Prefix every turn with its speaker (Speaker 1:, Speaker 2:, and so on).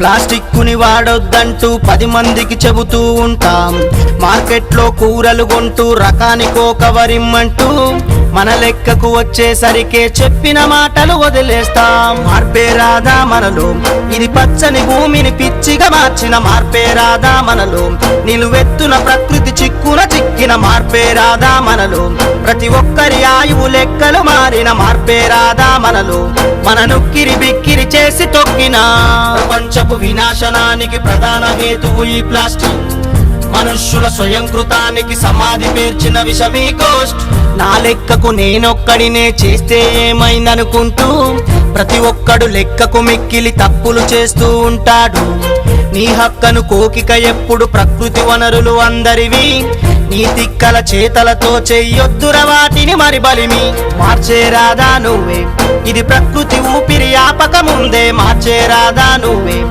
Speaker 1: ప్లాస్టిక్కుని వాడొద్దంటూ 10 మందికి చెబుతూ ఉంటాం. మార్కెట్లో కూరలు కొంటూ రకానికో కవరిమ్మంటూ మన లెక్కకు వచ్చేసరికే చెప్పిన మాటలు వదిలేస్తాం. మార్పే రాదా మనలో, ఇది పచ్చని భూమిని పిచ్చిగా మార్చిన మార్పే రాదా మనలో, నిలువెత్తున ప్రకృతి చిక్కున చిక్కిన మార్పే రాదా మనలో, ప్రతి ఒక్కరి ఆయువు లెక్కలు మారిన మార్పే రాదా మనలో, మన నొక్కిరి బిక్కిరి చేసి తొక్కిన ప్రపంచపు వినాశనానికి ప్రధాన హేతువు ఈ ప్లాస్టిక్. మనుష్యుల స్వయంకృతానికి సమాధి పేర్చిన విషమీ కోస్ట్. నా లెక్కకు నేనొక్కడినే చేస్తే ఏమైందనుకుంటూ ప్రతి ఒక్కడు లెక్కకు మిక్కిలి తప్పులు చేస్తూ ఉంటాడు. నీ హక్కను కోకిక ఎప్పుడు ప్రకృతి వనరులు అందరివి, నీ తిక్కల చేతలతో చెయ్యొద్దుర వాటిని మరి బలిమి. మార్చేరాదా నువ్వే, ఇది ప్రకృతి ఊపిరి ఆపక ముందే మార్చేరాదా నువ్వే.